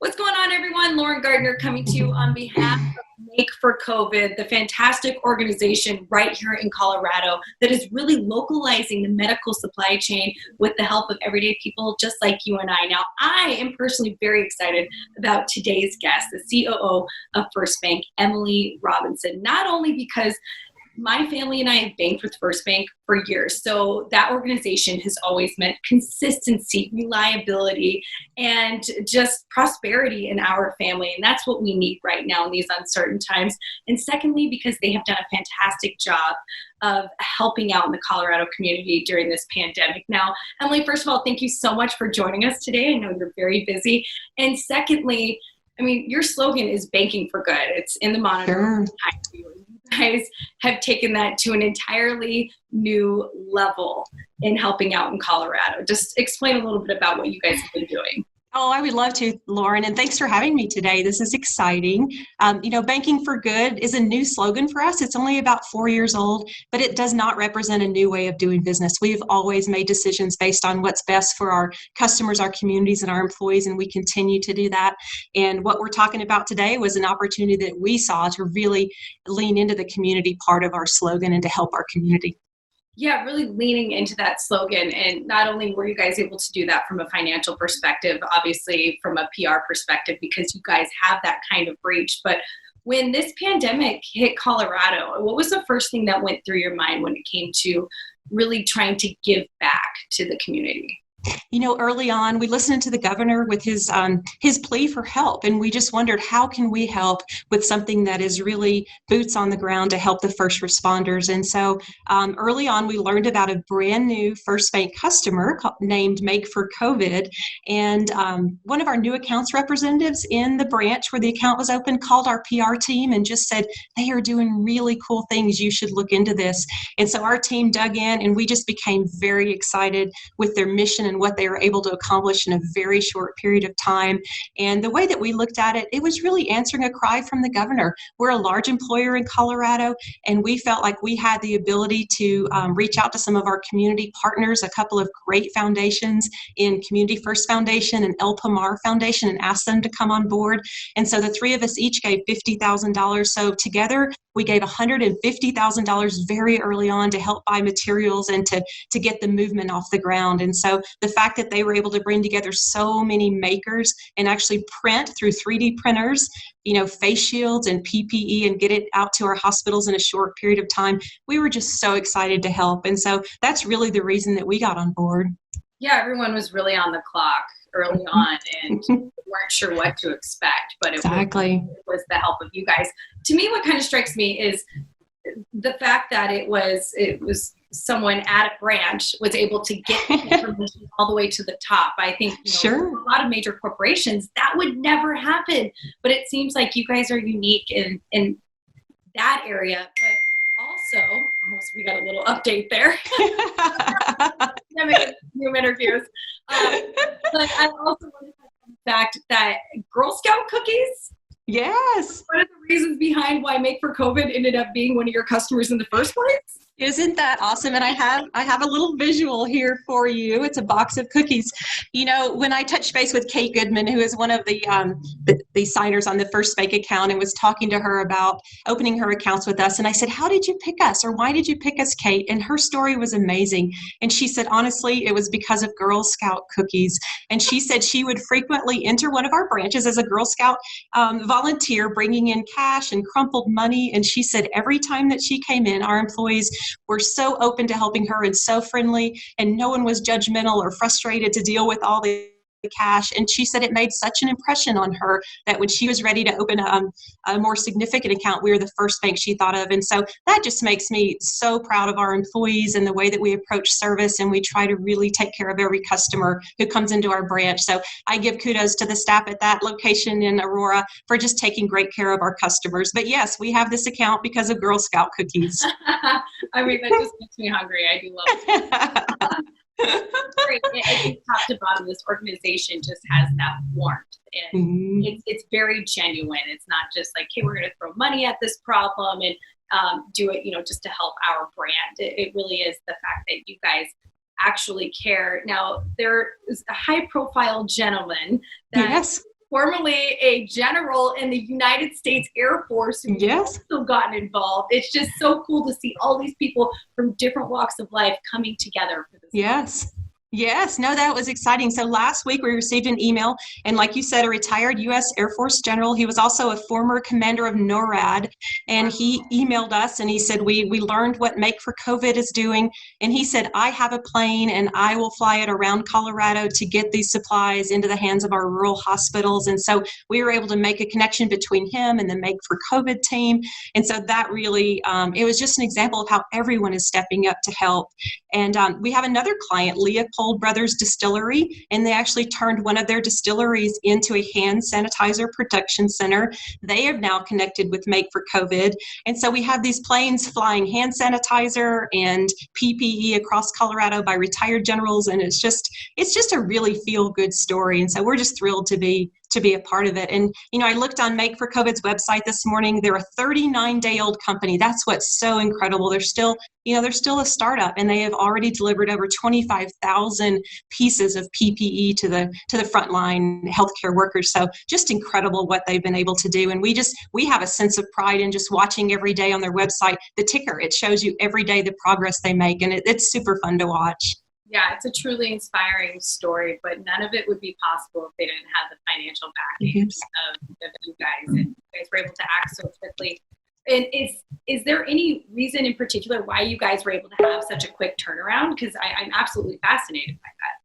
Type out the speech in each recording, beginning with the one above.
What's going on, everyone? Lauren Gardner coming to you on behalf of Make for COVID, the fantastic organization right here in Colorado that is really localizing the medical supply chain with the help of everyday people just like you and I. Now, I am personally very excited about today's guest, the COO of FirstBank, Emily Robinson, not only because my family and I have banked with FirstBank for years. So that organization has always meant consistency, reliability, and just prosperity in our family. And that's what we need right now in these uncertain times. And secondly, because they have done a fantastic job of helping out in the Colorado community during this pandemic. Now, Emily, first of all, thank you so much for joining us today. I know you're very busy. And secondly, I mean, your slogan is banking for good. It's in the monitor. Sure. Guys have taken that to an entirely new level in helping out in Colorado. Just explain a little bit about what you guys have been doing. Oh, I would love to, Lauren, and thanks for having me today. This is exciting. Banking for good is a new slogan for us. It's only about 4 years old, but it does not represent a new way of doing business. We've always made decisions based on what's best for our customers, our communities, and our employees, and we continue to do that. And what we're talking about today was an opportunity that we saw to really lean into the community part of our slogan and to help our community. Yeah, really leaning into that slogan. And not only were you guys able to do that from a financial perspective, obviously from a PR perspective, because you guys have that kind of reach, but when this pandemic hit Colorado, what was the first thing that went through your mind when it came to really trying to give back to the community? Early on, we listened to the governor with his plea for help, and we just wondered, how can we help with something that is really boots on the ground to help the first responders? And so early on, we learned about a brand new FirstBank customer named Make for COVID, and one of our new accounts representatives in the branch where the account was open called our PR team and just said, they are doing really cool things. You should look into this. And so our team dug in, and we just became very excited with their mission and what they were able to accomplish in a very short period of time. And the way that we looked at it, it was really answering a cry from the governor. We're a large employer in Colorado, and we felt like we had the ability to reach out to some of our community partners, a couple of great foundations in Community First Foundation and El Pomar Foundation, and ask them to come on board. And so the three of us each gave $50,000. So together, we gave $150,000 very early on to help buy materials and to get the movement off the ground. And so the fact that they were able to bring together so many makers and actually print through 3D printers, face shields and PPE and get it out to our hospitals in a short period of time, we were just so excited to help. And so that's really the reason that we got on board. Yeah, everyone was really on the clock early on and weren't sure what to expect, but it was the help of you guys. To me, what kind of strikes me is the fact that it was someone at a branch was able to get information all the way to the top. I think Sure. A lot of major corporations, that would never happen. But it seems like you guys are unique in that area. But also, we got a little update there. New interviews. But I also want to touch on the fact that Girl Scout cookies. Yes. What are the reasons behind why Make for COVID ended up being one of your customers in the first place? Isn't that awesome? And I have a little visual here for you. It's a box of cookies. When I touched base with Kate Goodman, who is one of the signers on the FirstBank account, and was talking to her about opening her accounts with us, and I said, how did you pick us, or why did you pick us, Kate? And her story was amazing. And she said, honestly, it was because of Girl Scout cookies. And she said she would frequently enter one of our branches as a Girl Scout volunteer, bringing in cash and crumpled money. And she said every time that she came in, our employees were so open to helping her and so friendly, and no one was judgmental or frustrated to deal with all the cash. And she said it made such an impression on her that when she was ready to open a more significant account, we were the first bank she thought of. And so that just makes me so proud of our employees and the way that we approach service, and we try to really take care of every customer who comes into our branch. So I give kudos to the staff at that location in Aurora for just taking great care of our customers. But yes, we have this account because of Girl Scout cookies. I mean, that just makes me hungry. I do love it. Great. I think top to bottom, this organization just has that warmth, and it's very genuine. It's not just like, hey, we're going to throw money at this problem and do it, just to help our brand. It really is the fact that you guys actually care. Now, there is a high-profile gentleman that formerly a general in the United States Air Force who's Yes. also gotten involved. It's just so cool to see all these people from different walks of life coming together for this. Yes. Yes, no, that was exciting. So last week we received an email, and like you said, a retired U.S. Air Force general. He was also a former commander of NORAD, and he emailed us and he said, we learned what Make for COVID is doing. And he said, I have a plane and I will fly it around Colorado to get these supplies into the hands of our rural hospitals. And so we were able to make a connection between him and the Make for COVID team. And so that really, it was just an example of how everyone is stepping up to help. And we have another client, Leopold Brothers Distillery, and they actually turned one of their distilleries into a hand sanitizer production center. They have now connected with Make for COVID. And so we have these planes flying hand sanitizer and PPE across Colorado by retired generals. And it's just a really feel good story. And so we're just thrilled to be a part of it. And, I looked on Make for COVID's website this morning. They're a 39-day-old company. That's what's so incredible. They're still a startup, and they have already delivered over 25,000 pieces of PPE to the frontline healthcare workers. So just incredible what they've been able to do. And we have a sense of pride in just watching every day on their website, the ticker. It shows you every day the progress they make, and it's super fun to watch. Yeah, it's a truly inspiring story, but none of it would be possible if they didn't have the financial backing of you guys. And you guys were able to act so quickly. And is there any reason in particular why you guys were able to have such a quick turnaround? Because I'm absolutely fascinated by that.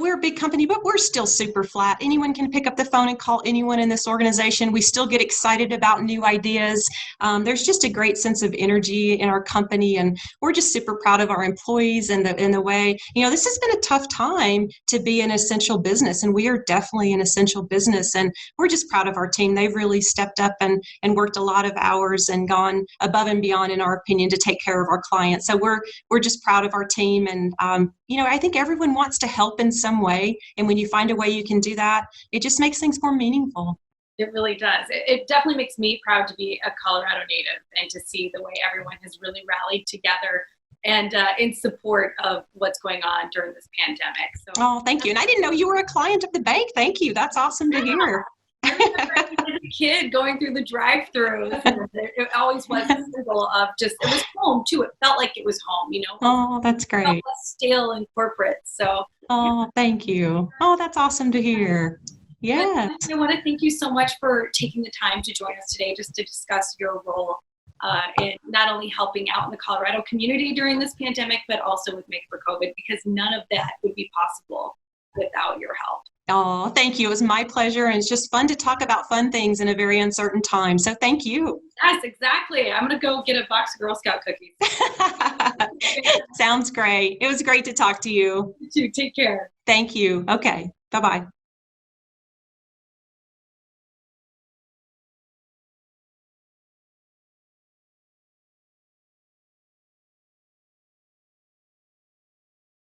We're a big company, but we're still super flat. Anyone can pick up the phone and call anyone in this organization. We still get excited about new ideas. There's just a great sense of energy in our company, and we're just super proud of our employees and the way, this has been a tough time to be an essential business, and we are definitely an essential business, and we're just proud of our team. They've really stepped up and worked a lot of hours and gone above and beyond, in our opinion, to take care of our clients. So we're just proud of our team, and I think everyone wants to help in some way. And when you find a way you can do that, it just makes things more meaningful. It really does. It definitely makes me proud to be a Colorado native and to see the way everyone has really rallied together and in support of what's going on during this pandemic. So, thank you. And I didn't know you were a client of the bank. Thank you. That's awesome to hear. I remember as a kid going through the drive-throughs. It always was a symbol of it was home too. It felt like it was home, Oh, that's great. It felt less stale and corporate. So. Thank you. Oh, that's awesome to hear. Yes. I want to thank you so much for taking the time to join us today just to discuss your role in not only helping out in the Colorado community during this pandemic, but also with Make for COVID, because none of that would be possible without your help. Oh, thank you. It was my pleasure. And it's just fun to talk about fun things in a very uncertain time. So thank you. Yes, exactly. I'm going to go get a box of Girl Scout cookies. Sounds great. It was great to talk to you. You too. Take care. Thank you. Okay. Bye-bye.